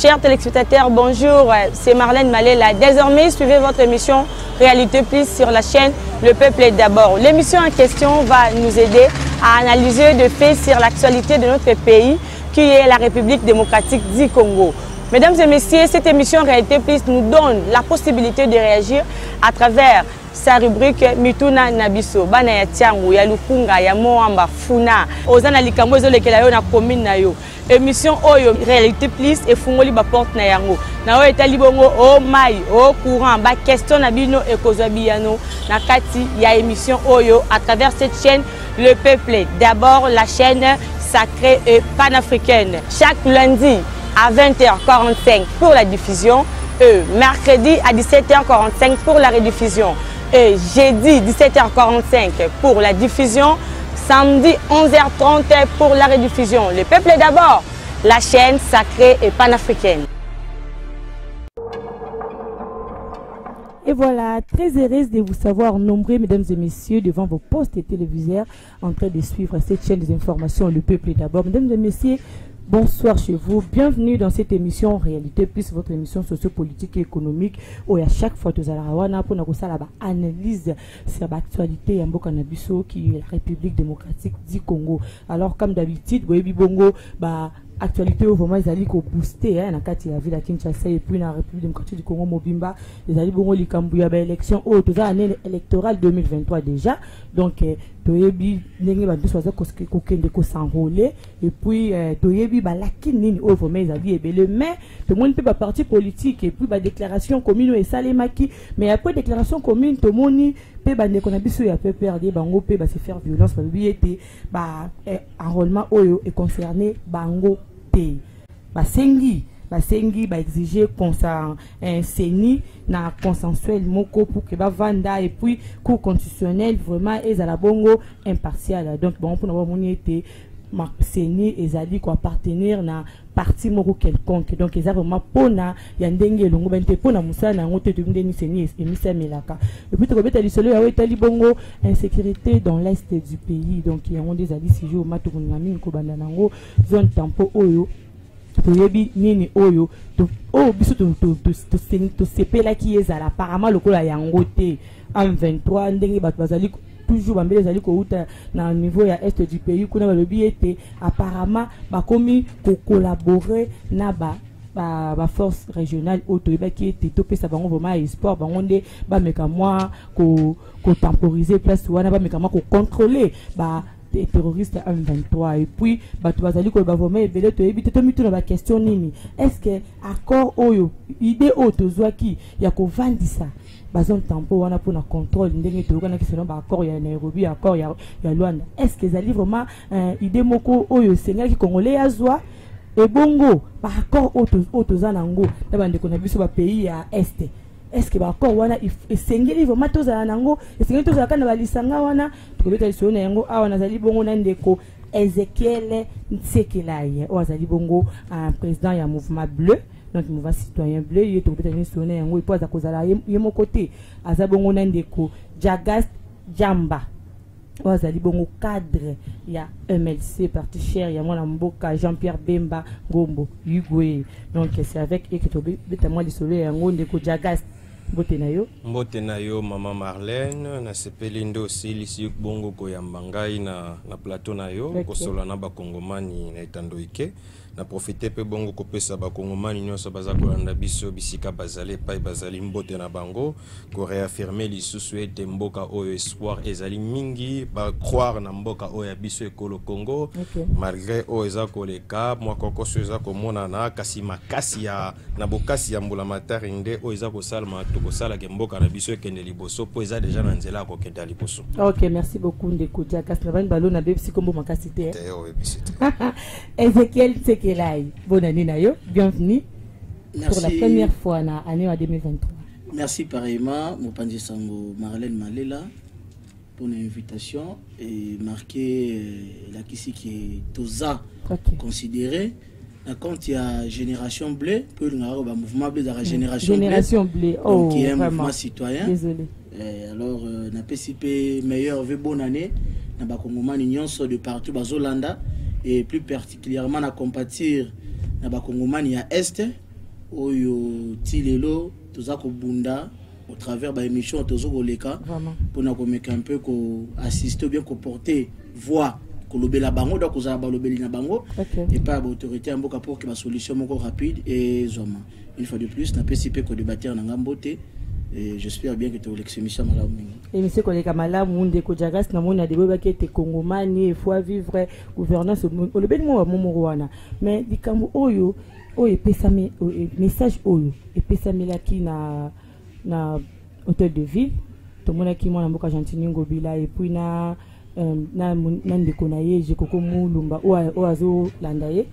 Chers téléspectateurs, bonjour, c'est Marlène Malela. Désormais, suivez votre émission Réalité Plus sur la chaîne Le Peuple est d'abord. L'émission en question va nous aider à analyser des faits sur l'actualité de notre pays, qui est la République démocratique du Congo. Mesdames et messieurs, cette émission Réalité Plus nous donne la possibilité de réagir à travers sa rubrique Mituna Nabiso. Bana ya tiangu, ya lukunga, ya moamba, funa. Ozana likambo ezolekela yo na commune na yo. Émission Oyo Réalité Plus et fungoli ba porte na yango. Na o etali bongo o mai, o courant, ba question na bino e kozabiyano na kati ya émission Oyo à travers cette chaîne Le Peuple. D'abord la chaîne sacrée et panafricaine. Chaque lundi à 20h45 pour la diffusion, mercredi à 17h45 pour la rediffusion, et jeudi 17h45 pour la diffusion, samedi 11h30 pour la rediffusion. Le Peuple est d'abord, la chaîne sacrée et panafricaine. Et voilà, très heureuse de vous savoir nombreux, mesdames et messieurs, devant vos postes et téléviseurs, en train de suivre cette chaîne des informations Le Peuple est d'abord. Mesdames et messieurs, bonsoir chez vous, bienvenue dans cette émission Réalité Plus, votre émission sociopolitique et économique où à chaque fois nous allons pour nous analyse sur l'actualité ya mboka na biso qui est la République démocratique du Congo. Alors comme d'habitude, boyebi bongo ba actualité au vraiment ils allaient booster na kati ya ville à Kinshasa et puis na République démocratique du Congo mobimba ils allaient bongo likambu ya ba élection au tout année électorale 2023 déjà. Donc toyebi ndenge ba biso za kokende ko s'enrôler et puis toyebi ba lakini au vraiment ils allaient ebele mais tout le monde peut pas parti politique et puis ba déclaration commune et salemaki mais après déclaration commune tout le monde peut ba ndeko na biso ya peut perdre bango peut ba se faire violence ba biété ba enrôlement oyo est concerné bango te basengi ba exiger consent seni na consensuel moko pour que ba vanda et puis cour constitutionnel vraiment ezala bongo impartial. Donc bon pour avoir moni été ma seni ezali ko appartenir na parti moko quelconque. Donc ezala vraiment pona ya ndenge longo bente pona musana ngote to ndeni seni emisa melaka et puis to kobeta lisolo ya wetali bongo insécurité dans l'est du pays. Donc il y a on des ali sijo matu ngami ko banda nango zone tampo oyo toyebi nini oyo to o biso to sepela ki ezala apparemment lokola yango te en 23 ndenge bato bazali toujours bambele ezali ko uta na niveau ya est du pays kuna balobi ete apparemment bakomi ko collaborer na ba force régionale auto ebaki ete to pesa bango vraiment espoir bango nde ba meka moi ko temporiser place wana ba meka moi ko contrôler ba des terroristes M23 et puis bato bazali ko ba vraiment ebele to ebite to mitu na ba question nini est-ce que accord oyo idée auto zwaki ya ko vandisa bazon tampo wana pour na contrôle ndenge to kana kiseno ba accord ya Nairobi accord ya Luanda est-ce que zali vraiment idée moko oyo senga ki congolais azwa et bongo ba accord auto zanango na bande ko na biso ba pays ya est. Est-ce que bakor wana esengeli vraiment tozala nango esengeli tozala kana balisanga wana tukobeta lisolo na yango awa nazali bongo na ndeko Ezekiel Nsekelaye o azali bongo un président ya mouvement bleu, donc mouvement citoyen bleu ye tukobeta lisolo na yango ipo azakozala ye mokote azali bongo na ndeko Jagas Jamba o azali bongo cadre ya MLC parti cher ya mwana mboka Jean-Pierre Bemba Ngombo Yugwe. Donc c'est avec eux que tobeta moi lisolo yango ndeko Jagas Mbote na yo Maman Marlène na sepeli ndo silisi bongo koyamba ngai na plateau na yo kosola na bakongomani na etandoike na profiter pe bongo kopesa bakongomani nyonso baza kolanda biso bisika bazali pai bazali mbote na bango ko réaffirmer lisusu ete mboka oyo espoir ezali mingi ba croire na mboka oyo biso ekolo Congo malgré o eza koleka mwa kokoso eza komona na kasi makasi ya na bokasi ya mbula matari nde o eza kosalma tokosala ke mboka na biso ekende liboso po eza déjà na nzela ko kenda liboso. OK, merci beaucoup ndeko Jakas na balo na bebisi kombo makasi te. Ezekiel Tsekelayi, bonne année na yo, bienvenue. Merci. Pour la première fois na année 2023. Merci pareillement Mopanzi Sango Marlène Malela pour l'invitation et marquer la kisi qui est toza considéré. Quand il y a Génération Bleu, pour le mouvement bleu de la Génération Bleu, oh, qui est un vraiment. mouvement citoyen. Désolé. Alors, na PCP meilleur vœu bonne année. Na bakongomani nyonso de partout bazolanda et plus particulièrement na compatir na bakongomani ya est oyo tilelo toza ko bunda au travers ba émission tozo koleka pour na komeka un peu ko assister bien ko porter voix ko lobela bango donc kozala ba lobeli na bango et pas autorité mboka pour que ba solution moko rapide et zoma une fois de plus na PCP ko débattre na ngambote et j'espère bien que tu l'exémission malamu et monsieur koleka malamu munde ko jagas na mona deboba ke te kongomani il faut vivre gouvernance o lobeli mo wana mais dikambo oyo pesame message oyo pesame la ki na hôtel de ville to mona ki mona mboka Gentini Ngobila et puis na ndeko na ye Jekoko Mulumba o azo landaye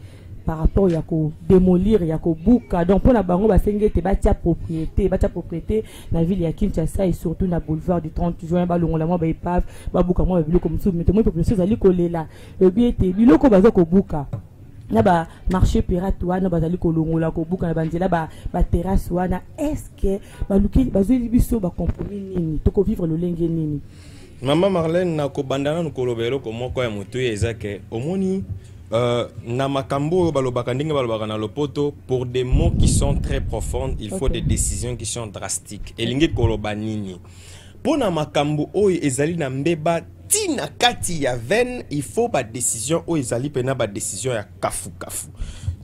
par rapport ya ko démolir ya ko buka donc pona bango ba sengete ba tia propriété na ville ya Kinshasa et surtout na boulevard du 30 juin ba longola mo ba ipave ba buka mo ba biloko musu mais to mo population zali kolela e bien te biloko bazo ko buka na ba marché pirate wana bazali kolongola ko buka na banzela ba terrasse wana est-ce que ba luki bazoli biso ba compromis nini to ko vivre le lenge nini Maman Marlène na ko bandana no kolobelo ko moko ya moto ezake omoni na makambo balobaka ndenge balobaka na lopoto pour des mots qui sont très profonds il faut des décisions qui sont drastiques elingi koloba nini pona makambo oyo ezali na mbeba tina kati ya veine il faut ba décision oyo ezali pena ba décision ya kafu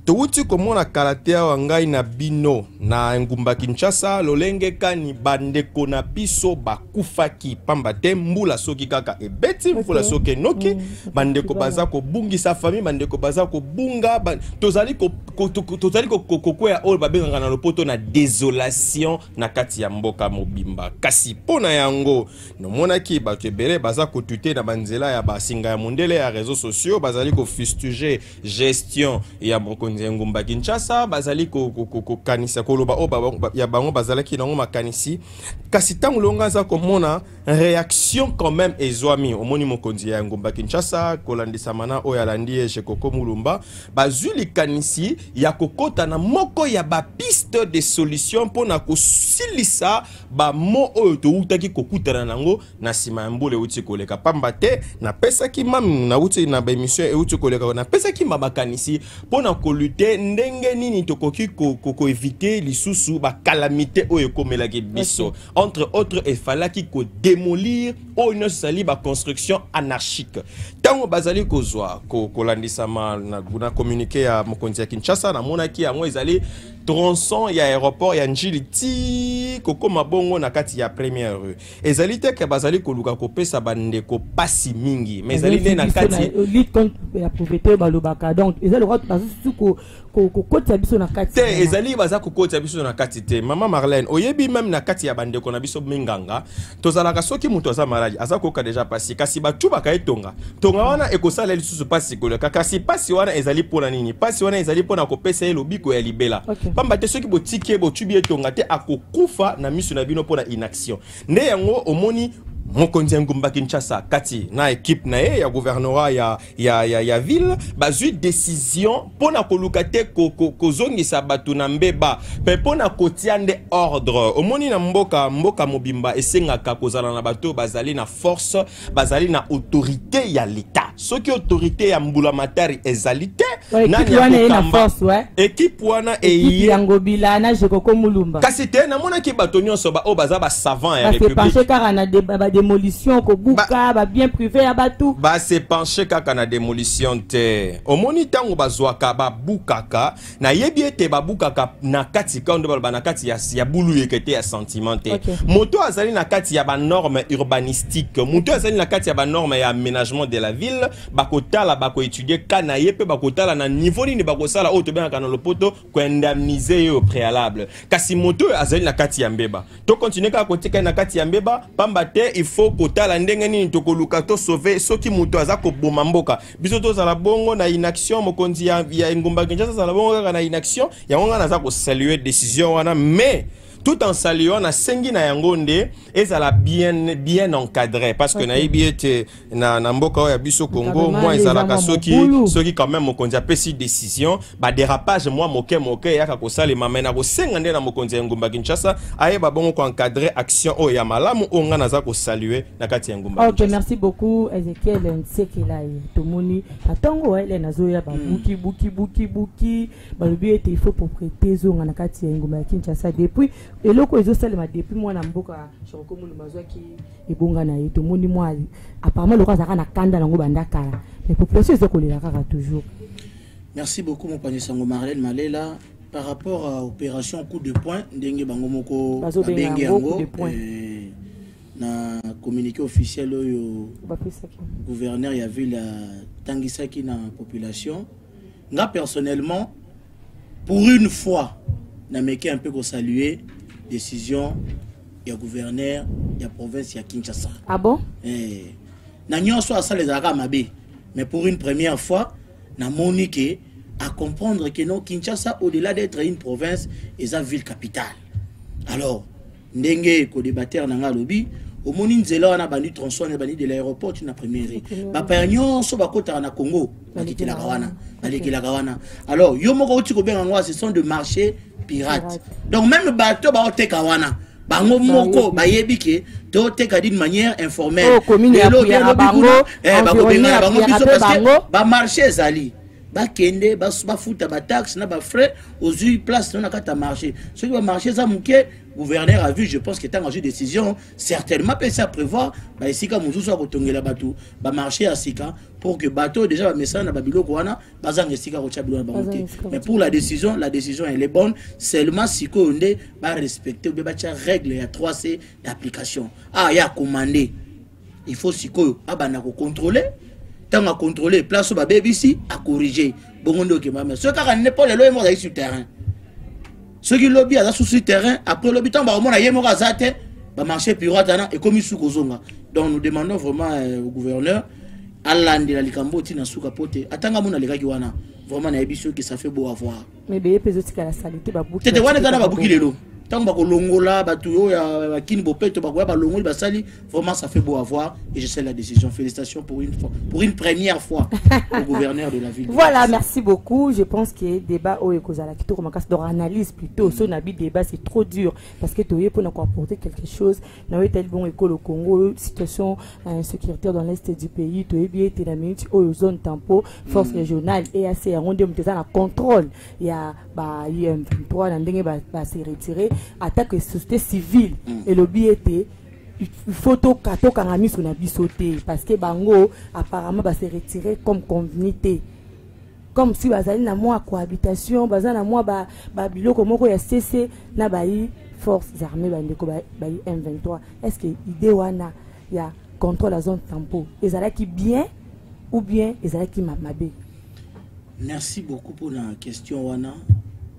Touti komona karatea wangai na bino na ngumba Kinshasa lolenge kani bandeko na biso bakufa ki pambate mbula soki kaka ebeti mbula soki noki bandeko baza ko bungisa famille bandeko baza ko bunga tozali ko ya ol babenga na lopoto na désolation na kati ya mboka mobimba kasi pona yango no mona ki bato ebele baza ko tuter na banzela ya basinga ya mondele ya réseaux sociaux bazali ko fustiger gestion ya ngumba Kinshasa bazali ko kanisa ko loba ya bango bazala ki nango makanisi kasi tangu longa za komona réaction quand même ezwami omoni mokonzi ya ngumba Kinshasa kolandisa mana o ya landie Jekoko Mulumba bazuli kanisi ya kokota na moko ya ba piste de solution pona kosilisa ba mo oyo to utaki kokutana nango na sima mbole uti koleka pambate na pesa ki mam na uti na ba émission e uti koleka na pesa ki mabakanisi pona ko ndenge nini tokoki ko éviter lisusu ba calamité oyo komelaki biso entre autres il fallait ko démolir o une sali ba construction anarchique tango bazali kozwa ko landisa na communiquer ya mokonzi ya Kinshasa na monaki ya mo ezali tronçon ya aéroport ya Njiliti koko mabongo na kati ya première rue ezali te ke bazali koluka kopesa bandeko pasi mingi mais ezali ne na kati lutte contre la pauvreté balobaka donc ezali ko kokota biso na kati te ezali baza kokota biso na kati te mama Marlène oyebi même na kati ya bandeko na biso minganga tozalaka soki muto aza malade aza koka déjà pasi kasi batu bakaetonga tonga wana ekosala lisusu pasi koleka kasi pasi wana ezali pona nini pasi wana ezali pona kopesa ye lobiko ya libela pamba te soki botike botubi etonga te akokufa na miso na bino pona inaction nde yango omoni mokonzi ngumba Kinshasa kati na équipe na ya gouvernorat ya ville bazui décision pona koluka te kozongisa batu na mbeba pe pona kotiande ordre omoni na mboka mobimba esengaka kozala na bato bazali na force bazali na autorité ya l'état soki autorité ya mbula matari ezali te nani ya force équipe wana ya Ngobila na Jekoko Mulumba kasi te na mona ki bato nyonso ba o baza ba savant ya république parce que na démolition ko buka ba bien privé ya batu ba se pencher kaka na démolition te omoni tango bazwaka ba bukaka na yebi ete ba bukaka na kati kando ba na kati ya bulu yekete ya sentiment te moto azali na kati ya ba norme urbanistique moto azali na kati ya ba norme ya aménagement de la ville bakotala bako étudier kana yepe bakotala na niveau nini bakosala o to benaka na lopoto ko indemniser au préalable kasi moto azali na kati ya mbeba to continuer ka kotika na kati ya mbeba pamba te il faut kotala ndenge nini tokoluka to sauver soki muto aza ko boma mboka biso to za la bongo na inaction mokonzi ya ngumba Kinshasa za la bongo na inaction ya wanga naza ko saluer décision wana mais tout en saluant na sengi na yangonde et ça l'a bien encadré parce que na ibi na mboka ya biso Congo moi ezala ka soki quand même mokonzi a pesi décision ba dérapage moi moke ya ka kosala mamena ko senga nde na mokonzi ya Ngumba Kinshasa aye ba bongo ko encadrer action o ya malamu o nga naza ko saluer na kati ya Ngumba Kinshasa. OK, merci beaucoup Ezekiel Nsekela tomoni atongo ele nazoya ba buki ba lobi ete il faut propriété zonga na kati ya Ngumba Kinshasa depuis eloko ezosalema depuis moi na mboka chokomulu mazwaki ebonga na ye tomoni moi apparemment le roi na kanda nango bandakala mais population ezokolela kaka toujours. Merci beaucoup mon panier Sango Marlène Malela par rapport à opération coup de poing ndenge bango moko benge yango na communiqué officiel oyo gouverneur ya ville tangisaki na population nga personnellement pour une fois na meke un peu ko saluer décision ya gouverneur ya province ya Kinshasa. Ah bon? Na nyonso asa les araka mabe mais pour une première fois na monique à comprendre que non Kinshasa au-delà d'être une province est une ville capitale. Alors ndenge ko débatteur na nga lobi au moni nzela wana bandi transport na bandi de l'aéroport na première ba pa nyonso bakota na Congo bakitela kawana. Alors yo moko uti ko benga ngwa ce sont de marchés pirates. Donc même bateau ba oteka wana bango moko bayebi ke to teka d'une manière informelle. Ba marché zali ba kende ba futa ba taxe na ba frais aux place na kata marché. Ce qui va marcher ça muke gouverneur a vu, je pense qu'il est en décision certainement peut ça prévoir ba ici ka muzu so ko tongela bateau ba marché à sika pour que bateau déjà ba message na babilo ko wana bazanga sika ko chabilo na bamoté. Mais pour la décision elle est bonne seulement si ko onde ba respecter ou ba tia règle ya 3C d'application. Ah ya commander. Il faut siko abana ko contrôler tant à contrôler place ba BBC à corriger bongo ke mama ce ka n'est pas le loyer mo sur terrain. Ceux qui lobby à la sous terrain après le bitan ba mona yemo ka zate ba marché pirate na et comme sous kozonga. Donc nous demandons vraiment au gouverneur alandi la likambo tina suka pote atanga mona lekaki wana vraiment na ebiso que ça fait beau à voir. Mais be pezotika la salité ba buki. Tete wana kana ba buki lelo. Tant ba ko longola ba tuyo ya kini bopeto ba ko ba longoli ba sali vraiment ça fait beau à voir et je sais la décision. Félicitations pour une première fois au gouverneur de la ville. Voilà, merci beaucoup. Je pense que débat au ekozala kito comme casse d'or analyse plutôt so nabi débat c'est trop dur parce que toye pour nous apporter quelque chose na tel bon école au Congo situation sécuritaire dans l'est du pays toye bien té la minute au zone tempo force régionale et assez on dit on a contrôle il y a ba IM23 na ndenge ba se retirer attaque société civile et le était photo kato kangami sur na bisoté parce que bango apparemment va se retirer comme communauté comme si bazali na moi cohabitation bazali na moi ba biloko moko ya CC na bayi forces armées bandeko bayi M23 est-ce que idée wana ya contrôle la zone tempo ezalaki bien ou bien ezalaki mabe? Merci beaucoup pour la question wana.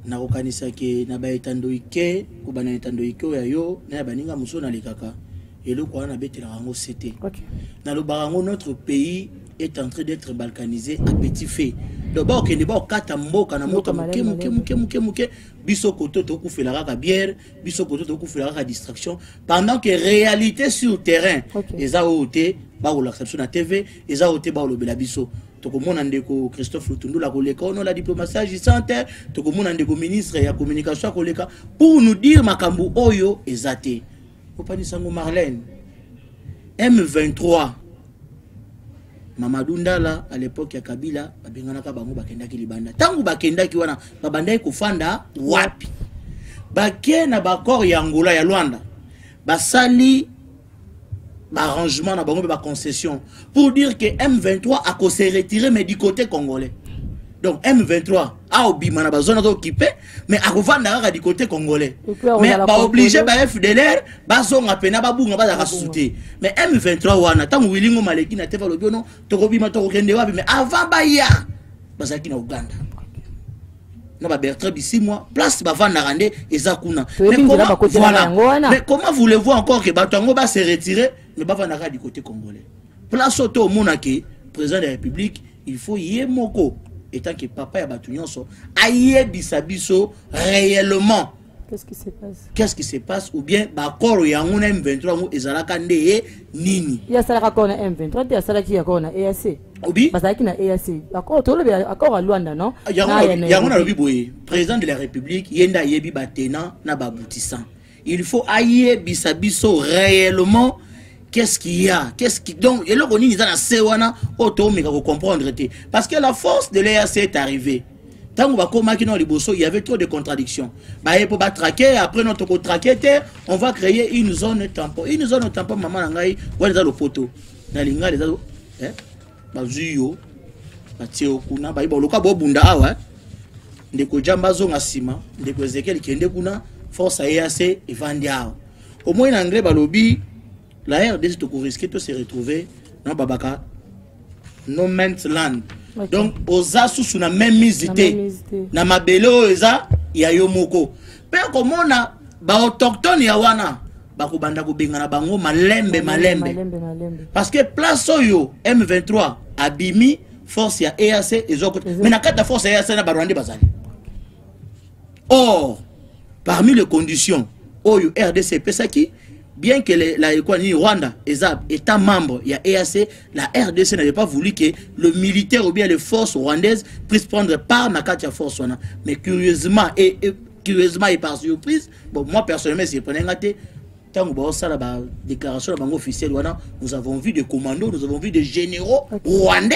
Na okanisa ke na ba etandoike ko bana etandoike ya yo na baninga muso na lekaka eloko wana betela rango CT. Na lo barango notre pays est en train d'être balkanisé à petit feu. D'abord que ne ba kata mboka na moto muke biso koto to kufela ka bière biso koto to kufela ka distraction pendant que réalité sur terrain eza oté ba o l'acception na TV eza oté ba o lobela biso. Tokomona ndeko Christophe Lutundula koleka ono la diplomatie agissante tokomona ndeko ministre ya communication koleka pour nous dire makambu oyo ezate Opani Sango Marlène M23 Mamadou Ndala à l'époque ya Kabila babenganaka bango bakendaki libanda tangu bakendaki wana babandai kufanda wapi bakena bakor ya Angola ya Luanda basali arrangement na bango ba concession pour dire que M23 a ko se retirer mais du côté congolais. Donc M23 a obima na ba zone occupée mais a kovanda du côté congolais. Mais ba obligé ba FDLR ba zonga pena ba bunga ba za souté. Mais M23 wana tangu wilingo maleki na teva lobiono to kobima to kende wapi mais avant ba ya bazaki na Uganda. Na ba Bertrand Bisimwa place ba vanda rande ezakuna. Mais comment voulez-vous encore que Batango va se retirer mais ba vanda du côté congolais? Place auto monaki président de la République, il faut yemoko étant que papa ya batunyonso aye bisabiso réellement Qu'est-ce qui se passe? Qu'est-ce qui se passe? Ou bien, d'accord, il y a un M23 et Zalakande Nini. Il y a ça qui est M23, il y a ça qui est EAC. Oui. Parce qu'il y a EAC. D'accord, à Luanda, non? Il y a un président de la République, Yenda Yebi Batena, Nababoutissant. Il faut aïe bisabiso réellement. Qu'est-ce qu'il y a? Donc, et là, on est dans la Sewana, comprendre. Parce que la force de l'EAC est arrivée. Tant il y avait trop de contradictions. Pour traquer, après notre traquer, on va créer une zone tampon. Une zone tampon, maman, où est le poteau? Dans les gars, les autres, Bazuyo, Batio Kuna, Baïboloka, Bobunda, Ndeko Jambazo Nassima, Ndeko Ezekiel Kendekuna, force à EAC et Vandia. Au moins, en anglais, Balobi, la RDC risque de se retrouver dans Babaka, no man's land. Okay. Donc, aux asus sous la même misité. Na mabelo eza ya yomoko. Père comme on a ba autochtone ya wana ba ko banda ko benga na bango malembe. Parce que place oyo M23 abimi force ya EAC ezoko. Mais na kata force ya EAC na barwande bazali. Or, parmi les conditions oyo RDC pesaki, bien que la Rwanda est un membre, il y a EAC, la RDC n'avait pas voulu que le militaire ou bien les forces rwandaises puissent prendre part à la force. Mais curieusement et par surprise, bon, moi personnellement, si je prenais un tant que la déclaration officielle, nous avons vu des commandos, nous avons vu des généraux rwandais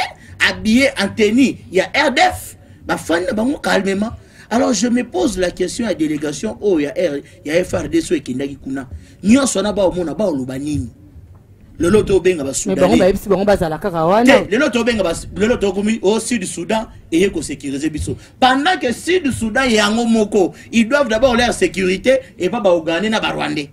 habillés en tenue. Il y a RDF, calmement. Alors je me pose la question à la délégation, oh, il y a FRDC et Kindaki Kuna. Nous sommes au monde, le loto benga ba Soudan. Le loto benga le loto komi au sud du Soudan et yeko sécuriser biso. Pendant que sud du Soudan et yango moko, ils doivent d'abord leur sécurité et pas ba Ougandais na ba Rwandais.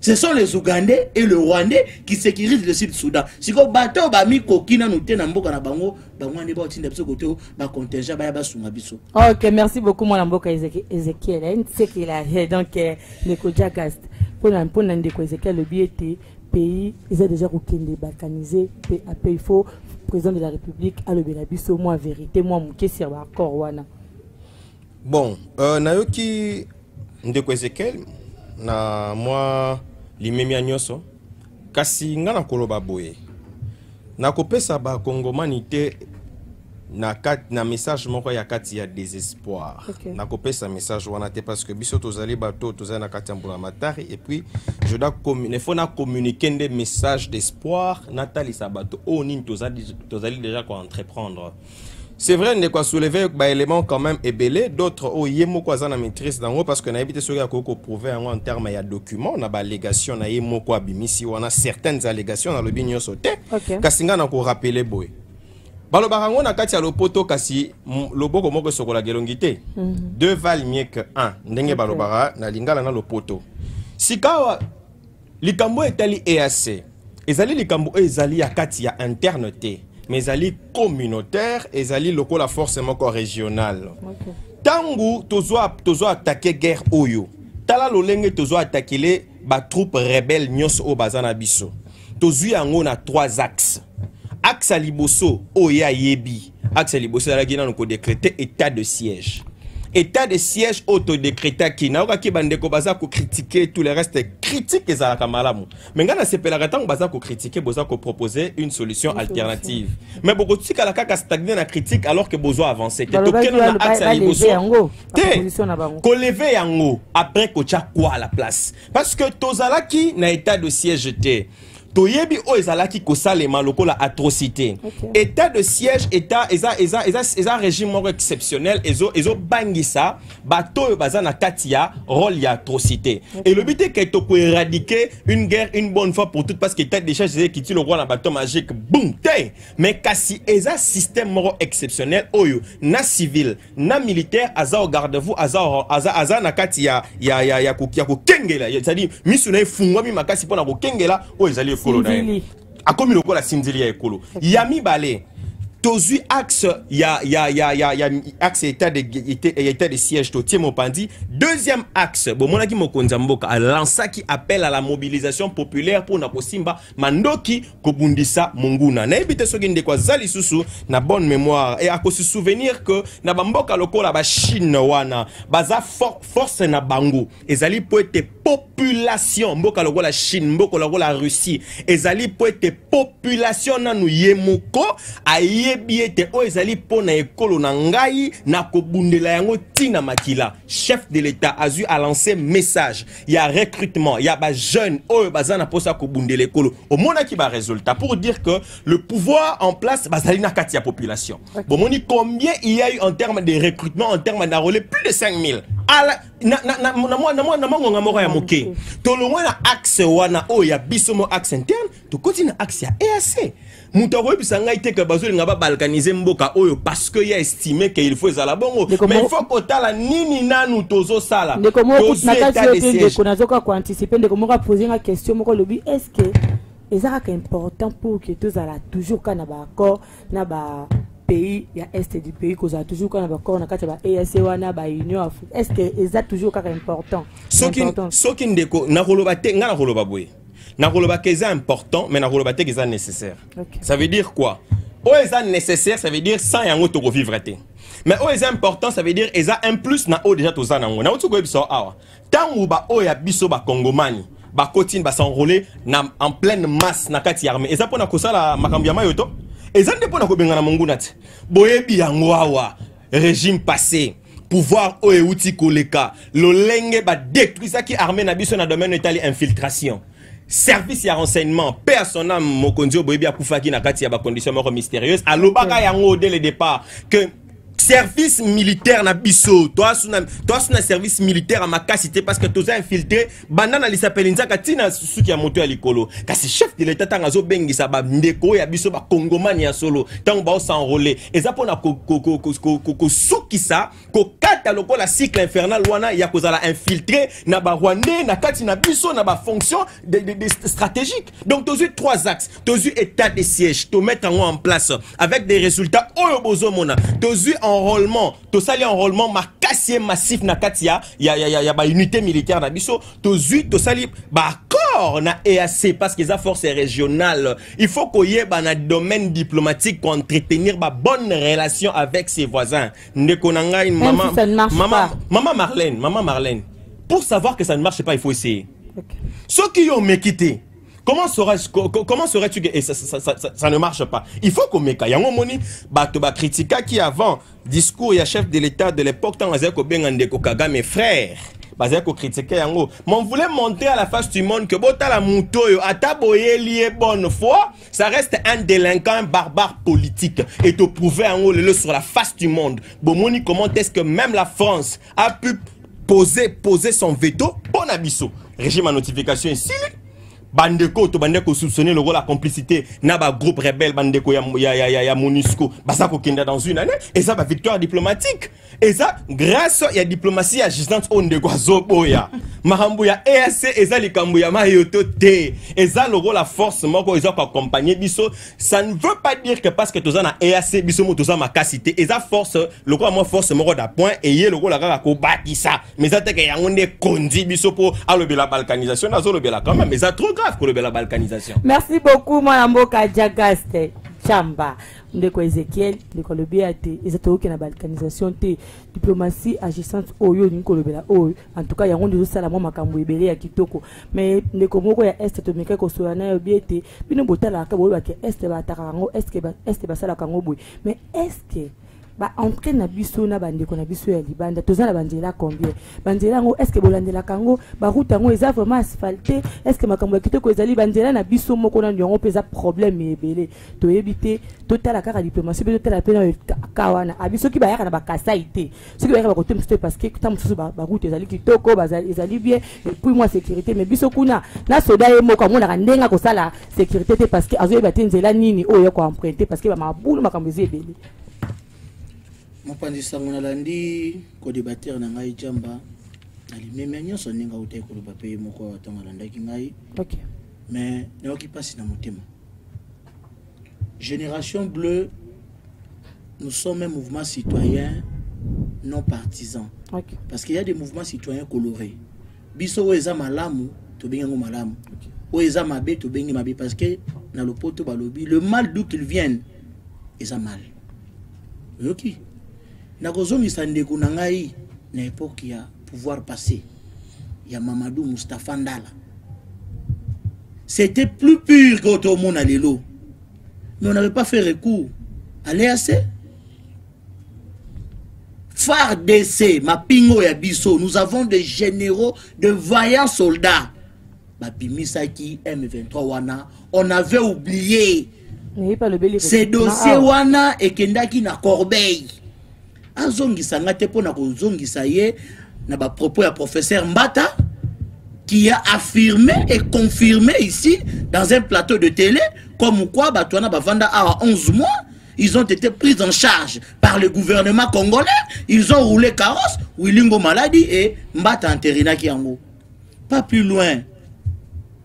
Ce sont les Ougandais et le Rwandais qui sécurisent le sud du Soudan. Si ko bateau ba mi kokina nous tena mboka na bango, bango ne ba otinda biso côté ba contingent ba ya ba sunga biso. OK, merci beaucoup mon mboka Ezekiel. C'est qu'il a donc le Kojagast pour ndeko Ezekiel le biété pays ils ont déjà rekende balkanisé après il faut président de la République à le belabiso moi vérité moi muke sur accord wana. Bon, nayoki ndeko Ezekiel na moi limemia nyoso kasi nga na koloba boye na kopesa ba kongomanité na message moko ya kati ya désespoir. Okay. Na kopesa message wana te parce que biso tozali bato tozali na kati ya mbula matari et puis je dois communiquer des messages d'espoir natali sabato o nini tozali déjà quoi entreprendre. C'est vrai, on a soulevé des éléments quand même ébélés, d'autres au yemo quoi na maîtrise dans parce que na habité sur ko prouver en termes il y a documents, on a allégation na yemo quoi bimisi on a certaines allégations dans le binyo sauté. Kasinga na ko rappeler boy. Balobarango na kati ya lopoto kasi loboko moko sokola gelongité. Deux valent mieux que un. Ndenge balobara na lingala na lopoto. Sikawa likambo etali EAC. Ezali likambo ezali ya kati ya interne te. Mais ali communautaire et ali lokola forcément régional. Tangu tozo attaquer guerre oyo. Tala lolenge tozo attaquer les troupes rebelles nyos o bazana biso. Tozu yango na 3 axes. Axe liboso oya yebi. Axe liboso la gina ko décréter état de siège. État de siège autodécrété qui na ki bandeko baza ko critiquer tout le reste critique za kamalamu. Mais ngana sepela katang baza ko critiquer boza ko proposer une solution alternative. Mais beaucoup de la kaka stagner na critique alors que besoin avancer. Te token na axe liboso. Ko lever yango après ko tia quoi à la place. Parce que tozala ki na état de siège te. Toyebi o ezalaki kosalema lokola atrocité. État de siège état eza régime exceptionnel ezo bangisa bato baza na katia rôle ya atrocité. Et le but est que to éradiquer une guerre une bonne fois pour toutes parce que état de siège c'est qui le roi na bateau magique boum té. Mais kasi eza système moro exceptionnel oyo na civil na militaire aza au garde-vous aza na katia ya ko kengela c'est-à-dire misu na fungwa mi makasi pona ko kengela o ezali ekolo na ye. A comme le la sinzili ya ekolo. Yami balé. Tozu axe, il y a axe état de siège, to tient Mopandi. Deuxième axe, bon, mon aki Mokonzamboka, a lancé qui appelle à la mobilisation populaire pour Nakosimba, Mandoki, Kobundisa, Monguna. Na ebite soki ndekwa zali susu, na bonne mémoire, et à se souvenir que, na bamboka loko la ba Chine wana, baza force na bango, ezali po ete population, mboka loko la Chine, mboka loko la Russie, ezali po ete population na nou yemoko, aye biete o ezali pona ekolo na ngai na kobundela yango tina makila. Chef de l'État a lancé message. Il y a recrutement, il y a ba jeunes o bazana posa kobundela ekolo. Au mona ki ba résultat pour dire que le pouvoir en place bazali na kati ya population. Okay. Bon moni combien il y a eu en termes de recrutement, en termes d'enrôlés, plus de 5000. Na moke. To lo wana axe wana o ya bisomo axe interne, to continue axe ya EAC. Moutaro bisanga ite que bazoli ngaba balkaniser mboka oyo parce que il a estimé qu'il faut ezala bongo. Mais il faut kotala nini nanu tozo sala. De comment on a zoka ko anticiper de comment poser une question moko lobi est-ce que ezaka important pour que tous ala toujours kana ba accord na ba pays ya est du pays qu'on a toujours quand on a accord na kati ba EAC wana ba Union Afrique. Est-ce que c'est toujours important? Soki ndeko na koloba te ngana koloba boye. Nakoloba c'est important, mais nakoloba te c'est nécessaire. Okay. Ça veut dire quoi? O est nécessaire, ça veut dire sans yango to vivre te. Mais o est important, ça veut dire eza un plus na o déjà to za nango. Na otu ko biso awa. Tangu ba o ya biso ba Kongomani, ba kotine ba s'enrôler en pleine masse na kati armée. Eza pona kosala makambo ya mayoto. Eza nde pona ko bengana monguna te. Boyebi yango awa régime passé. Pouvoir o euti koleka. Lolenge ba détruire ça qui armée na biso na domaine itali infiltration. Service ya renseignement, paix à son âme, Mokondio Boyebi Akoufaki na kati ya ba conditions mort mystérieuses. Alobaka yango dès le départ que service militaire na biso, toi suna service militaire à makasité parce que tous infiltré banana li s'appelle nzaka tina suki ya moto ya likolo. Kasi chef de l'état tangazo bengisa ba ndeko ya biso ba Kongomani ya solo tango ba s'enrôler. Eza pona ko sukisa ko kata lokola cycle infernal wana ya kozala infiltré na ba Rwandais na kati na biso na ba fonction de stratégique. Donc tous trois axes, tous état de siège, to mettre en place avec des résultats oyo bozo mona. Tous enrôlement, tout ça enrôlement makasi massif na katia ya ba unité militaire na biso, tout ça ba accord na EAC parce que ça force régionale. Il faut qu'on y ait dans domaine diplomatique pour entretenir ba bonne relation avec ses voisins. Ndekonanga une maman Marlène. Pour savoir que ça ne marche pas, il faut essayer. Okay. Ceux qui ont quitté. Comment serais-tu que ça ne marche pas? Il faut qu'on mette yango moni ba critica qui avant discours ya chef de l'état de l'époque tant azeko bengande ko Kagame frère bazeko critiquer yango. Mais on voulait montrer à la face du monde que botala muto yo ataboye lié bonne foi, ça reste un délinquant, un barbare politique et te prouver yango le sur la face du monde. Bon moni comment est-ce que même la France a pu poser son veto pour Nabiso. Régime à notification ici. Bandeko to bandeko soupçonner le rôle la complicité na ba groupe rebelle bandeko ya MONUSCO basako kenda dans une année et ça ba victoire diplomatique et ça grâce à la diplomatie agissante on de Zoboya mahambu ya EAC et ça likambu ya mayoto te et ça le rôle la force moko ils ont accompagné biso. Ça ne veut pas dire que parce que tous na EAC biso mo tous ma capacité et ça force le rôle moi force moko da point et yé le rôle la ko batisa mais ça te que yangonde kondi biso pour alobe la balkanisation na zo lobe la quand même mais ça trop grave pour la balkanisation. Merci beaucoup Mwanamboka Jagaste Chamba ndeko Ezekiel ndeko lobiate ezato ke na balkanisation te diplomatie agissante oyo ndiko lobela oyo en tout cas yango ndezo sala mo makambo ebele ya kitoko mais ndeko moko ya est to meka ko sola na obiete bino botala ka bo ba ke est ba tarango est ba sala kango boy mais est-ce que ba entrée na biso na bandeko na biso ya libanda tozala bandela combien bandela ngo est-ce que bolandela kango ba route ngo eza vraiment asphalté est-ce que makambo ya kitoko ezali bandela na biso moko na ndiongo peza problème ebele to ebité totala kaka diplomatie be totala pena kawana abiso ki ba yaka na ba kasaité ce qui ba yaka ba côté msto parce que tant mso ba route ezali kitoko ezali bien et puis moi sécurité mais biso kuna na soda ye moko amona ndenga ko sala sécurité parce que azoye ba tenzela nini oyo ko emprunter parce que ba mabulu makambo ezebele. Mopanzi sango na landi ko débattre na ngai jamba ali meme nyonso ninga utai ko ba pe moko atanga landaki ngai. OK. Mais ne oki pasi na motema. Génération bleue nous sommes un mouvement citoyen non partisan. Okay. Parce qu'il y a des mouvements citoyens colorés. Biso oeza malamu, to bengango malamu. Oeza mabe, to bengi mabe. Parce que dans le poto balobi, le mal d'où qu'il vienne, est mal. Ok. Nagozomi sandeko nangai, na époque il y a pouvoir passer. Il y a Mamadou Moustapha Ndala. C'était plus pur qu'au monde à l'élo. Mais on n'avait pas fait recours à l'EAC. Phare d'essai, ma pingo et Abisso, nous avons des généraux, de vaillants soldats. Babimisaki, M23 Wana, on avait oublié ces dossiers Wana et Kendaki na Corbeil. Azongi Sangate pour na Zongi Saye, na ba propos à professeur Mbata, qui a affirmé et confirmé ici, dans un plateau de télé, comme quoi Batouana Bavanda a 11 mois. Ils ont été pris en charge par le gouvernement congolais. Ils ont roulé carrosse, Wilingo maladie et Mbata Anterina Kiango. Pas plus loin,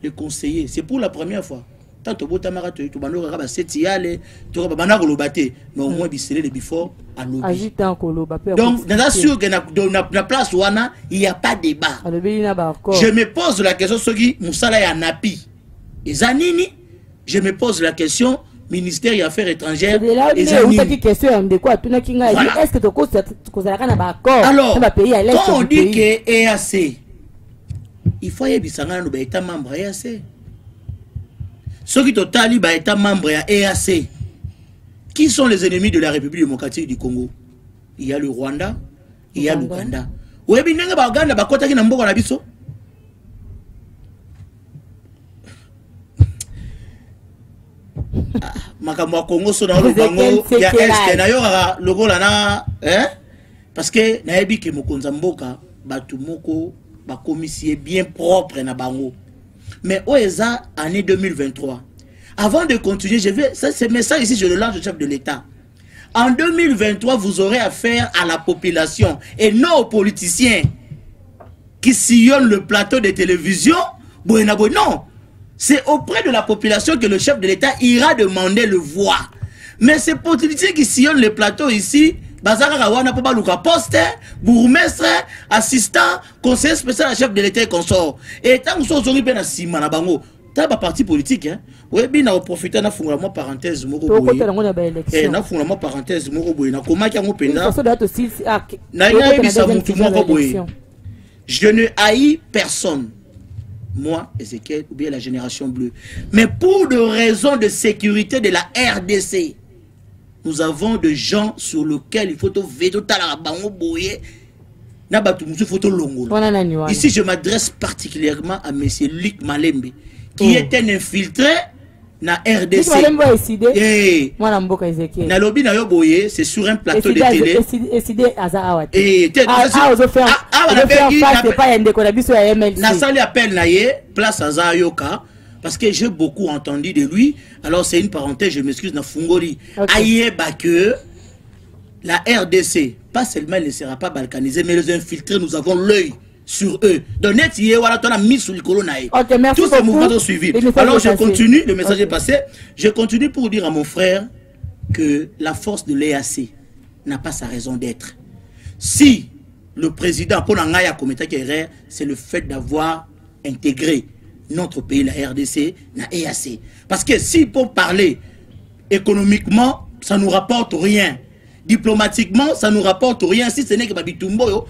le conseiller, c'est pour la première fois. Tant que Botamara, tu vas nous regarder, c'est Tiale, tu vas nous regarder, mais au moins, il les before à l'objet. Donc, dans la sûr que na place Wana, il n'y a pas de débat. Je me pose la question, ce qui Moussala et Anapi. Et Zanini, je me pose la question. Ministère des Affaires étrangères. Alors, quand on dit que EAC, il faut y avoir État membre EAC. Ceux qui totalent État membre EAC, qui sont les ennemis de la République démocratique du Congo? Il y a le Rwanda, il y a l'Ouganda. Vous avez vu l'Ouganda, makambo Congo so na bango ya est na yo logo na parce que na yebi ke mokonza mboka batu moko ba commissaire bien propre na bango. Mais oeza année 2023. Avant de continuer, je vais ça c'est message ici je le lance au chef de l'État. En 2023, vous aurez affaire à la population et non aux politiciens qui sillonnent le plateau de télévision. Non. C'est auprès de la population que le chef de l'État ira demander le voir. Mais ces politiciens qui sillonnent le plateau ici, Bazara Rawana, Papa Luka Poste, bourgmestre, assistant, conseiller spécial à chef de l'État et consort. Et tant que vous avez bien à Simana Bango, t'as pas parti politique, hein? Oui, bien, on profite, on a fait une parenthèse, on a fait une parenthèse, je ne haïs personne. Moi, Ezekiel, ou bien la génération bleue. Mais pour des raisons de sécurité de la RDC, nous avons des gens sur lesquels il faut veto ici, je m'adresse particulièrement à M. Luc Malembe, qui est un infiltré na RDC. Na lobby na yo boye, c'est sur un plateau de télé. Na sali appel na ye, place Aza Yoka, parce que j'ai beaucoup entendu de lui. Alors c'est une parenthèse, je m'excuse na fungoli. Ayeba que la RDC, pas seulement elle ne sera pas balkanisée, mais les infiltrés, nous avons l'œil sur eux. Donc, tous ces mouvements ont suivi. Alors, je continue, le message est passé. Je continue pour dire à mon frère que la force de l'EAC n'a pas sa raison d'être. Si le président, c'est le fait d'avoir intégré notre pays, la RDC, la EAC. Parce que si pour parler économiquement, ça ne nous rapporte rien. Diplomatiquement, ça ne nous rapporte rien si ce n'est que Babitumbo,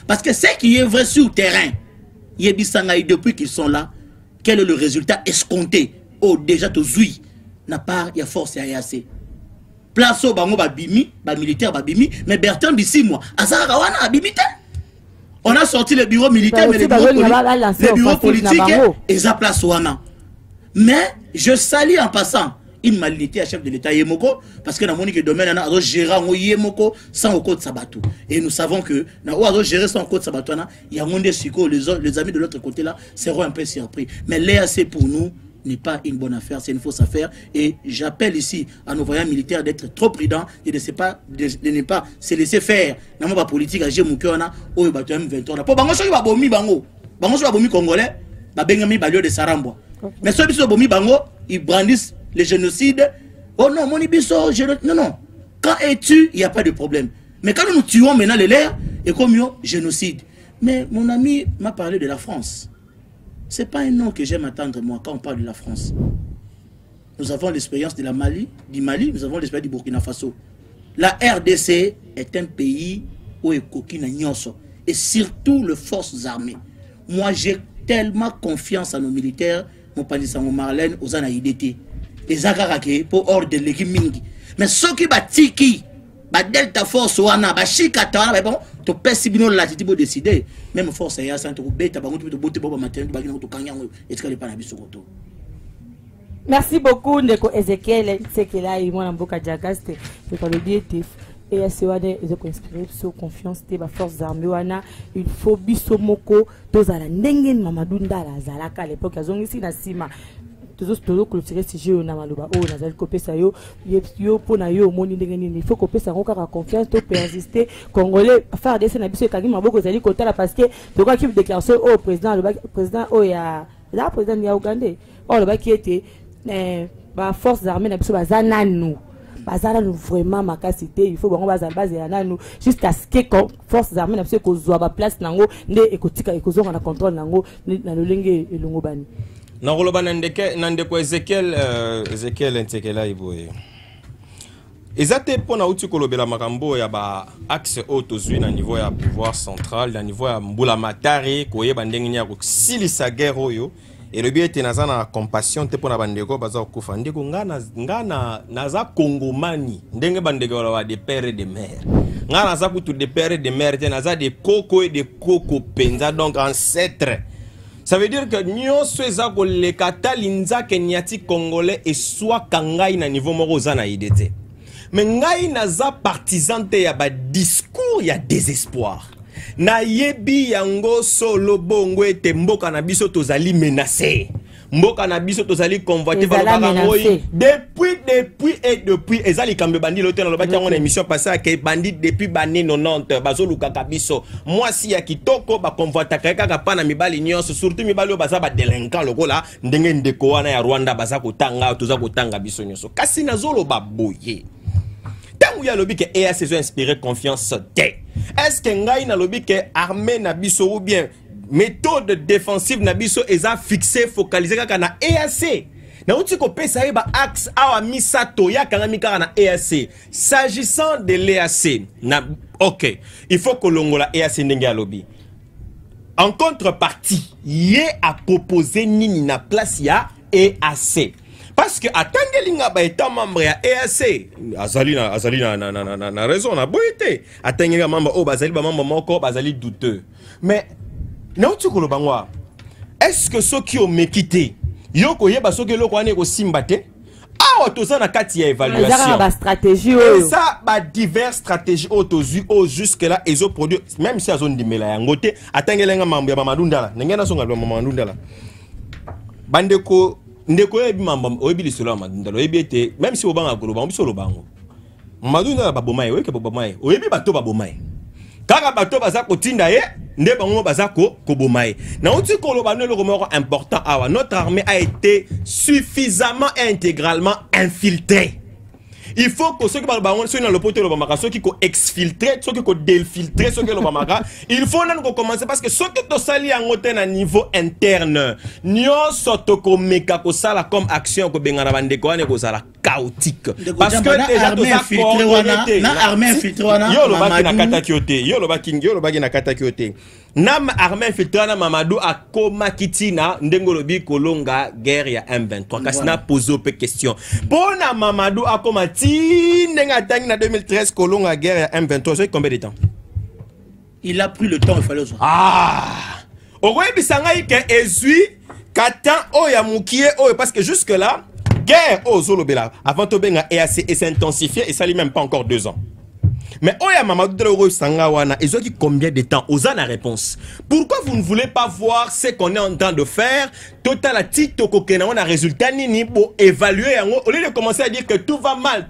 parce que ce qui est vrai sur le terrain, depuis qu'ils sont là, quel est le résultat escompté? Oh, déjà, Tozoui n'a pas, il y a force à EAC. Place au bango babimi, militaire babimi, mais Bertrand d'ici, moi, Azarawana babimite. On a sorti le bureau militaire, mais le bureau politique, et ça place wana. Mais je salue en passant une malignité à chef de l'État Yemoko, parce que dans mon domaine, on a géré Yemoko sans au code Sabatou. Et nous savons que on a géré sans au code Sabatou, il y a des psychos, les amis de l'autre côté là seront un peu surpris. Mais l'EAC pour nous n'est pas une bonne affaire, c'est une fausse affaire. Et j'appelle ici à nos voyants militaires d'être trop prudents et de ne pas se laisser faire. Dans ma politique, à Gémoukona, au M23. Pour Bango, il bomi Bango. Bango, il bomi congolais, Bengami Balio de Sarambwa. Mais ceux qui sont bomi Bango, ils brandissent les génocides. Oh non, mon ibiso, non, non. Quand ils tuent, il n'y a pas de problème. Mais quand nous tuons maintenant les leurs, et comme génocide. Mais mon ami m'a parlé de la France. Ce n'est pas un nom que j'aime attendre, moi, quand on parle de la France. Nous avons l'expérience du Mali, nous avons l'expérience du Burkina Faso. La RDC est un pays où il y a et surtout les forces armées. Moi, j'ai tellement confiance en nos militaires, mon Pandisango Marlène, aux Anaïdété. Les Agarake pour ordre de l'équipe Mingi. Mais ceux qui battent Delta Force wana ba shikata wana bon to pesi bino la titi bo décider même force ya santo ko beta ba ngoto bote boba matin ba ngina to kanyango etikale pa na biso koto. Merci beaucoup ndeko Ezekiel Sekela et moi mboka Jagaste je peux le dire et à ce wana ils ont inspiré sur confiance te ba forces armées wana il faut biso moko tozala ndenge Mamadou Ndala zalaka à l'époque azongisi na sima toujours clôturer ce jeu na maloba oh na zali kopesa yo pona yo moni ndenge nini il faut kopesa ngo kaka confiance to persister congolais faire des na biso kangi maboko zali kotala parce que to quoi qui déclaration au président oh ya la président ya Uganda oh le ba qui était ba forces armées na biso bazananu vraiment makasité il faut bango bazabaze ya nanu jusqu'à ce que forces armées na biso ko zwa ba place nango nde ekotika ekozonga na contrôle nango na lolenge elongo bani. Nandeko Ezekiel Ntekela Iboye. Ezate pona uti kolobela makambo ya ba axe auto zui na niveau ya pouvoir central, na niveau ya mbula matari koyeba ndenge nya ko silisa guerre oyo et le bien tenaza na compassion te pona bandeko baza okufa ndeko ngana naza kongomani ndenge bandeko wa de père et de mère. Ngana naza kutu de père et de mère te naza de koko et de koko penza donc ancêtre. Ça veut dire que nous sommes les Katalinza Kenyati Congolais et soit Kangai na niveau morosa na idete. Mais ngai naza partisan te ya ba discours ya désespoir. Na yebi yango solo bongo ete mboka na biso tozali menacé. Mboka na biso tozali convoité par le depuis ezali kambe bandi lote na lobaki yango na émission passée ke bandi depuis bane 90 bazoluka kabiso moi si ya kitoko ba convoita kaka pa na mibali nyonso surtout mibali o baza ba délinquant lokola ndenge ndeko wana ya Rwanda baza kotanga toza kotanga biso nyonso kasi nazolo ba boye tangu ya lobi ke EAC saison inspiré confiance te est-ce que ngai na lobi ke armée na biso ou bien méthode défensive na biso eza fixé focalisé kaka na EAC na uti ko pesa ba axe awa misato ya kanga mikara na EAC s'agissant de l'EAC na OK il faut que longola EAC ndenge ya lobby en contrepartie yé a proposé nini na place ya EAC parce que atangelinga ba état membre ya EAC azali na raison na boité atangelinga membre o bazali ba membre moko bazali douteux mais est-ce que ceux qui ont quitté, yoko yeba ceux qui ont simbate, ah otoza na kati ya évaluation. Ça stratégie ça ba diverses stratégies otozu o jusque là ezo produit même si azone dimela ya ngote atangelenga mambo ya Mamadou Ndala ngena songa ba Mamadou Ndala. Bandeko ndeko yebi mambo oyebi lisolo ya Mamadou Ndala oyebi ete même si obanga koloba on biso lobango. Mamadou Ndala ba bomaye oyeke ba bomaye oyebi bato ba bomaye. Kaka bato baza kotinda ye nde bango baza ko bomaye na uti koloba no loko important awa notre armée a été suffisamment et intégralement infiltrée. Il faut que ceux qui parlent dans le poteau de ceux qui ont exfiltré, ceux qui ont défiltré, ceux qui ont il faut commencer parce que ceux qui ont sali en à niveau interne, nous sommes comme action que bengana bande ko ane ko sala chaotique parce que déjà armée infiltrée wana yo lo baki na kata kiote yo lo baki na kata kiote nam armée infiltrée na Mamadou akoma kitina ndengolobi kolonga guerre ya M23 kasina poser peu question bona Mamadou akoma tinga tangi na 2013 kolonga guerre ya M23 c'est combien de temps il a pris le temps il fallait aussi okoye bisanga ike ezui katan oya mukie oyo parce que jusque là guerre aux Zolobela avant to benga EAC et s'intensifier et ça lui même pas encore 2 ans. Mais oya Mamadou Delo Sangawana et qui combien de temps osa la réponse. Pourquoi vous ne voulez pas voir ce qu'on est en train de faire total à tito kokena on a résultat nini pour évaluer au lieu de commencer à dire que tout va mal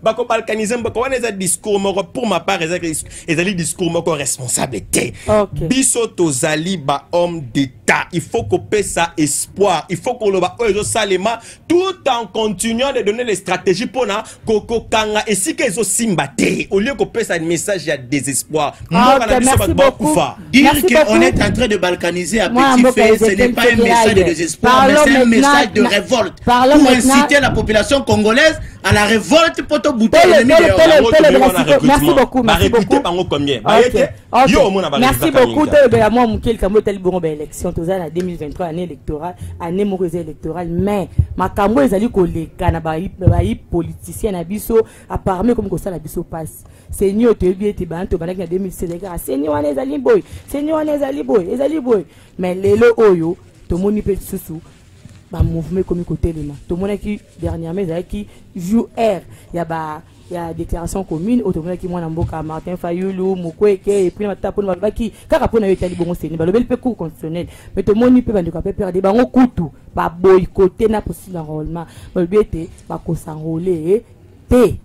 bako balkanisme bako wana discours moko pour ma part ezali discours moko responsabilité biso tozali ba homme de résultat. Il faut qu'on paie ça espoir. Il faut qu'on le bat salema tout en continuant de donner les stratégies pour na koko kanga et si que simbate au lieu qu'on paie ça un message il y a désespoir. Merci beaucoup. Dire qu'on est en train de balkaniser à petit fait, ce n'est pas un message de désespoir, mais c'est un message de révolte pour inciter la population congolaise à la révolte pour te bouter l'ennemi. Merci beaucoup. Merci beaucoup. Merci beaucoup. Moi, Moukel Kambo tel bon élection, tout ça en 2023 année électorale, année mauvaise électorale, mais ma Kambo ils allaient coller kana baï politicien na biso apparemment comme ça la biso passe. Seigneur te bien te ban to banaki en 2016 gars. Seigneur les ali boy. Seigneur les ali boy. Mais lelo oyo to moni pe susu ba mouvement comme côté là. To moni qui dernièrement qui joue air il y a déclaration commune automatiquement qui moi na mboka Martin Fayulu Mukwege et puis mata pona baki kaka pona yetali bongo seni ba lobel pe cour constitutionnel mais to moni pe bande ka pe perdre bango kutu ba boycotter na possible enrôlement ba biete ba ko s'enrôler te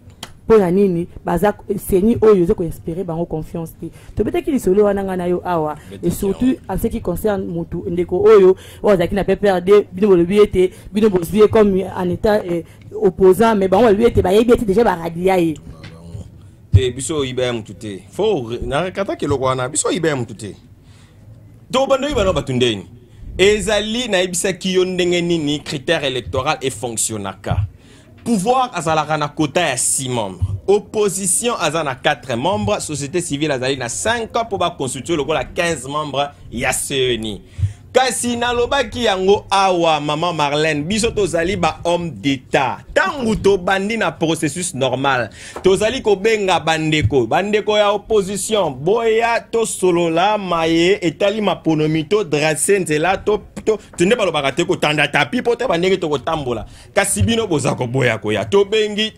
pona nini baza seni oyo zo ko espérer bango confiance te to bete ki lisolo wana ngana yo awa et surtout en ce qui concerne mutu ndeko oyo ozaki na pe perdre bino le biete bino bosbier comme en état opposant mais bon lui était déjà baradia et biso ibe mutute fo na kata ke lokwana biso ibe mutute do bando ibano batundeni ezali na ibisa kiyo ndenge nini critère électoral et fonctionnaka pouvoir azalaka na quota ya 6 membres opposition azana 4 membres société civile azali na 5 pour ba constituer le 15 membres ya CENI. Kasi nalobaki yango awa maman Marlène biso tozali ba homme d'état tangu to bandi na processus normal tozali ko benga bandeko ya opposition boya to solola maye etali maponomi to drasser nzela to tunde ba lobaka te ko tanda tapi pote bandeke to ko tambola kasi bino boza ko boya ko ya to bengi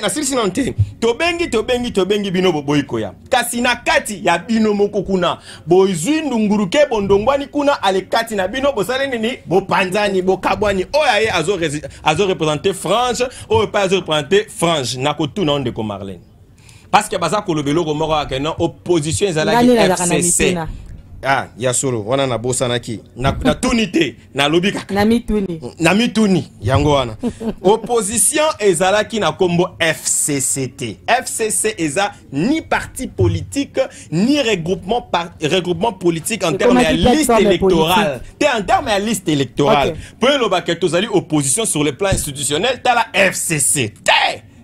na sisi nante to bengi bino boboy ko ya kasi na kati ya bino moko kuna bozwi ndunguruke bondongwani kuna alekati na bino bosale nini bopanzani bokabwani oya ye azo représenter France ou pas azo représenter France na ko tuna onde ko Marlène parce que baza ko lobelo ko moko akena opposition ezala ki FCC ya solo wana na bosana ki na tunité na lobika na mituni yango wana opposition ezala ki na kombo FCCT eza ni parti politique ni regroupement politique en termes de liste électorale en termes de liste électorale pour le baquet tozali opposition sur le plan institutionnel ta la FCC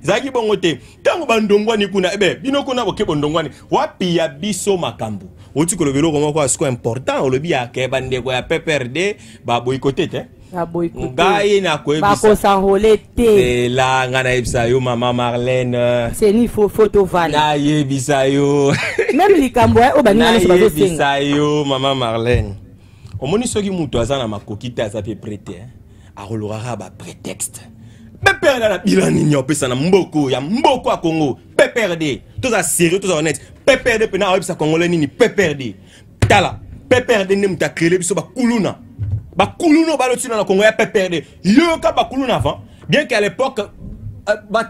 zaki bongote tango bandongwani kuna bino kuna boke bondongwani wapi ya biso makambu oti ko lobelo ko moko asko important olobi ya ke bandeko ya PPRD ba boycotté te ba boycotté ngai na ko ba ko s'enrôler te la ngana ebisa yo maman Marlène c'est ni photo van na yebisa yo même likambo o baninga so bazo senga yebisa yo maman Marlène omoni soki mutu azana makoki te azape prêter a rolora ba prétexte PPRD na bilani nyopesa na mboko a Congo PPRD tout ça sérieux tout ça honnête PPRD pena websa congolais nini PPRD tala PPRD ne muta créer biso ba kuluna ba lotina na Congo ya PPRD yo ka ba kuluna avant bien qu'à l'époque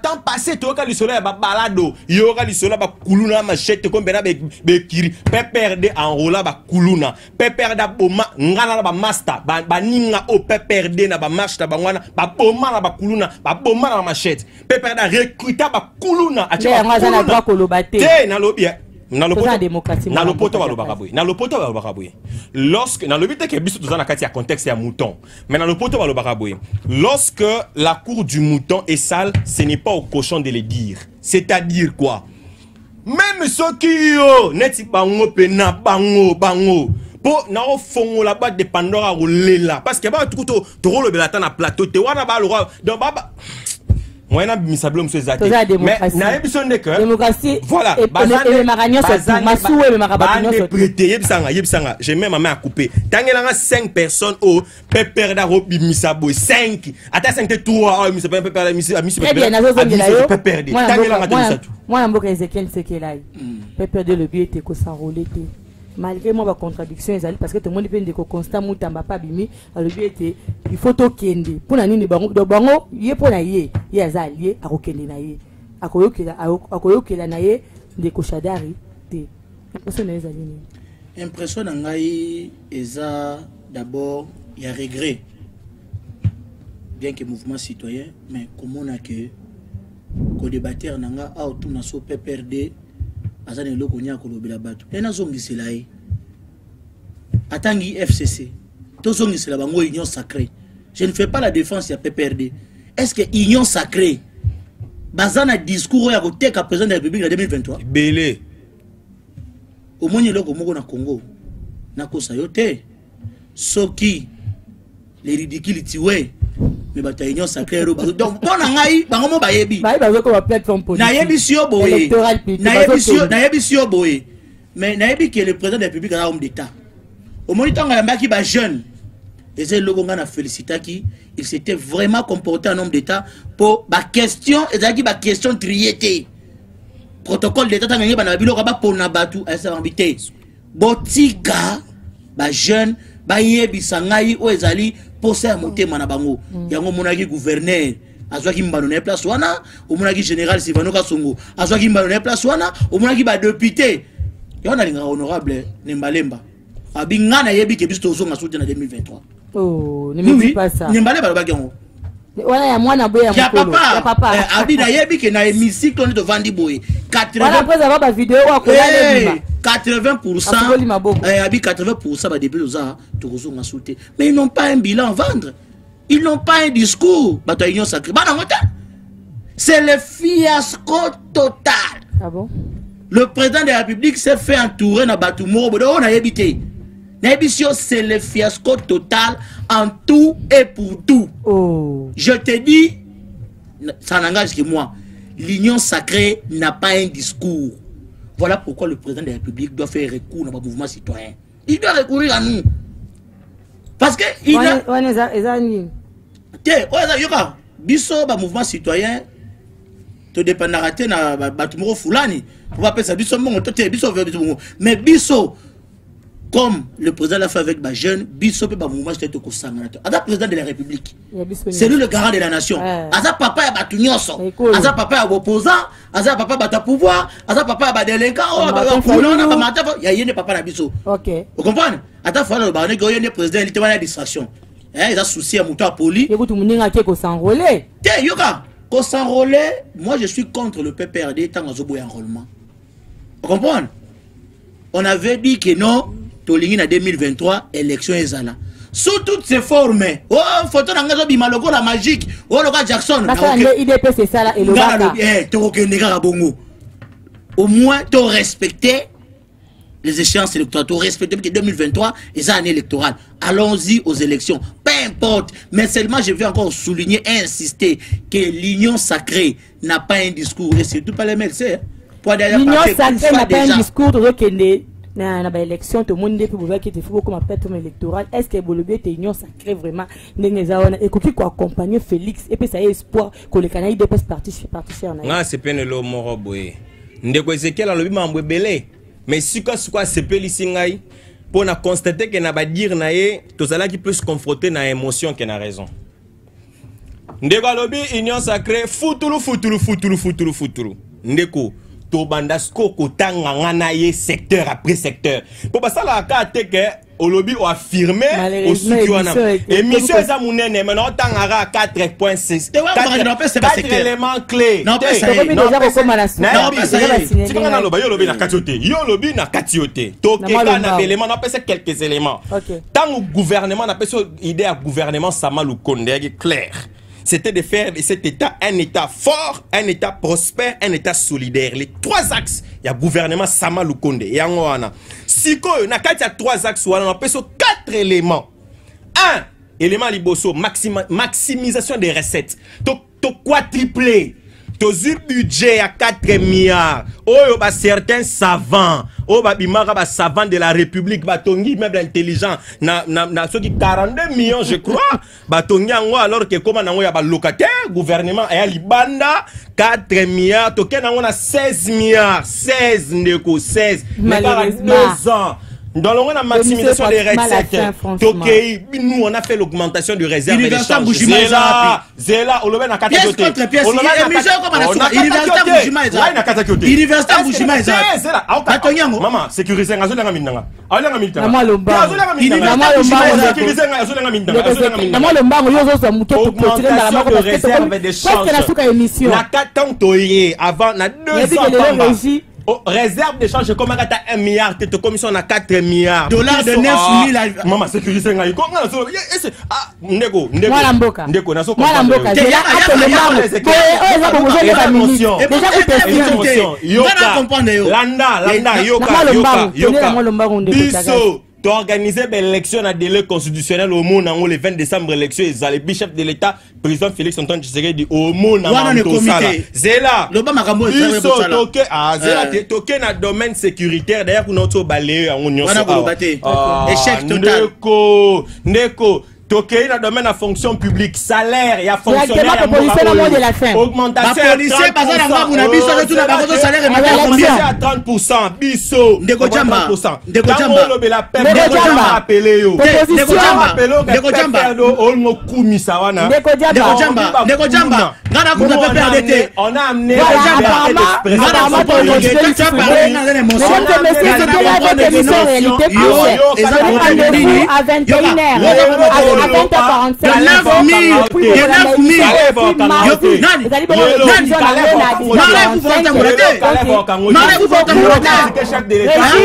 temps passé to ka lisolo ya ba balado yo ka lisolo ba kuluna machette ko mbena be kiri PPRD enrola ba kuluna PPRD boma ngana ba master ba ninga o PPRD na ba marche ba ngwana ba boma na ba kuluna ba boma na machette PPRD recruta ba kuluna acha ba ngana droit ko lobate te na lobia na lopoto balobakaboye lorsque na lobite ke biso tozana kati ya contexte ya mouton mais na lopoto balobakaboye lorsque la cour du mouton est sale ce n'est pas au cochon de le dire c'est-à-dire quoi même ceux qui yo neti bango pena bango po na ofongo la boîte de Pandora rolela parce que ba tukuto to rolobela ta na plateau te wana ba lo donc baba moi na misablo monsieur Zaki mais na ebisonde que démocratie voilà et maragnon c'est masou et marabatignon c'est yebsanga j'ai même ma main à couper tangelanga 5 personnes au PPRD robi misabo 5 ata 5 te 3 misabo PPRD PPRD tangelanga te moi na mboka Ezekiel Sekelai PPRD le biais était ko s'enrôler malgré moi, la contradiction parce que tout le monde peut dire que constant mutamba pas bimi le but était il faut to kende pour nani bango do bango yé pour na yé azali a kokende na yé akoyokela na yé de koshadari te personne ezali ni Impression nangai eza d'abord il y a regret. Bien que mouvement citoyen, mais comment on a que débatteur nanga a autour na so PPRD azane loko nya ko lobela batu. Ena zongi selae. Atangi FCC. To zongi sela bango union sacrée. Je ne fais pas la défense ya PPRD. Est-ce que union sacrée bazana discours ya ko teka président de la République en 2023? Belé. Au moins loko moko na Congo. Na ko sayote. Soki les ridicules tiwe. Mais bata union sacrée donc bon ngai bango mo bayebi ko plateforme politique na yebi sio boye na yebi sio boye mais na yebi que le président de la République a homme d'état au moment où yambaki ba jeune et c'est logo ngana félicitaki il s'était vraiment comporté en homme d'état pour ba question ezaki ba question triété protocole d'état tangani ba na biloko ba pona batu asa ambité botika ba jeune ba yebi sangai o ezali posé à monter manabango yango monaki gouverneur azwaki mbano na place wana omonaki général Sivano Kasongo azwaki mbano na place wana omonaki ba député yona linga honorable Nembalemba abinga na yebi ke biso tozonga soute na 2023 oh ne me dis pas ça Nembalemba ba gango wana ya mwana boya mukolo ya papa abi na yebi ke na hémicycle on te vandi boye 80 voilà après avoir ba vidéo wa ko na 80% abi 80% ba députés oza tozonga soute mais ils n'ont pas un bilan à vendre. Ils n'ont pas un discours. C'est le fiasco total. Ah bon? Le président de la République s'est fait entourer dans Batumoro. On a habité. C'est le fiasco total en tout et pour tout. Oh. Je te dis, ça n'engage que moi. L'union sacrée n'a pas un discours. Voilà pourquoi le président de la République doit faire recours dans le mouvement citoyen. Il doit recourir à nous. Parce que il a biso ba mouvement citoyen to dépendra te na batumoro fulani on va appeler ça biso mongo to te biso mais biso comme le président l'a fait avec ba jeune biso pe ba mouvement citoyen to ko sangana to ada président de la République c'est lui le garant de la nation aza papa ya batu nyonso aza papa ya opposant aza papa bata pouvoir aza papa ya ba délinquant o ba fulana ba mata ya yene papa na biso. OK, vous comprenez? Ata fala le barne go yene président il te va la distraction. Il a souci à mouton poli. Écoute, mon n'inga qui s'enrôler. Tiens, yoga, qu'on s'enrôler. Moi, je suis contre le PPRD tant qu'on a enrôlement. Vous comprenez? On avait dit que non, Tolingin en 2023, élection est là. Sous toutes ces formes, oh, photo d'engagement bimalogo la magique, oh, le gars Jackson. Parce que l'IDP c'est ça là et le gars. Au moins, tu respecté les échéances électorales, tu respectes que 2023 est une année électorale. Allons-y aux élections, peu importe. Mais seulement je veux encore souligner et insister que l'union sacrée n'a pas un discours. Et surtout pas les MLC. L'union sacrée n'a pas un discours de reconnaître. Dans l'élection, tout le monde peut voir qu'il faut comme plateforme électorale. Est-ce que Bolobé est union sacrée vraiment? Et qu'on accompagne Félix et puis ça y est espoir que le Canada puisse participer en Aïe. C'est peine le moro boy. Ndeko Ezekiel a le bimambwe belé. Mais si quoi c'est peu l'isingaï pour na constater que na ba dire naé tous cela qui peut se confronter na émotion qui na raison. Ndeko lobi union sacrée futulu. Ndeko to bandasko ko tanga ngana ye secteur après secteur. Pour pas ça la carte que olobi o affirmé au sukiwana. Et monsieur za munene maintenant tangara 4.6. 4 éléments clés. Non pas ça. Tu vas dans le lobi na katioté. Yo lobi na katioté. Tokeka na éléments na pèse quelques éléments. Tant au gouvernement na pèse idée à gouvernement Samalu Konde clair. C'était de faire de cet État un État fort, un État prospère, un État solidaire. Les trois axes, il y a gouvernement Sama Lukonde. Et si il y a trois axes, on a 4 éléments. 1. Élément liboso, maximisation des recettes. To quadrupler. To budget à 4 milliards. Oh, certains savants. Oh, bimara savants de la République. Batongi, même intelligent. Na ceux qui 42 millions, je crois. Batongi, alors que comme on a locataire, gouvernement, et Libanda, 4 milliards. Token, on a 16 milliards. 16, Ndeko, 16. Mais par 2 ans. Dans la maximisation des recettes, nous on a fait l'augmentation de réserve et d'échange. Zéla, on le met dans 4 côtés. On le met dans maman, sécuriser un azul minanga. Avant, na 2 ans. Réserve d'échange, comme à 1 milliard, tu te commission à 4 milliards. Dollars de 9 000. Maman, sécurisé. Ndeko, organiser l'élection à délai constitutionnel au monde le 20 décembre élection les chefs de l'État président Félix Antoine Tshisekedi au monde Zéla toqué na domaine sécuritaire d'ailleurs pour notre balayé en union échec total Ndeko toqué dans domaine de fonction publique, salaire, il y a fonctionnaire, augmentation à 30%, biso, on a amené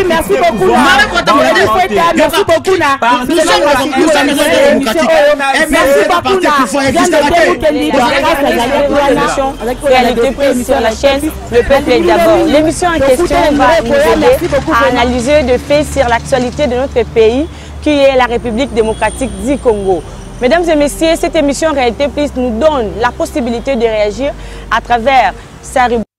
merci beaucoup. Sur la chaîne Le Peuple est d'abord. L'émission en question va nous aider à analyser de faits sur l'actualité de notre pays qui est la République démocratique du Congo. Mesdames et messieurs, cette émission Réalité Plus nous donne la possibilité de réagir à travers sa rubrique.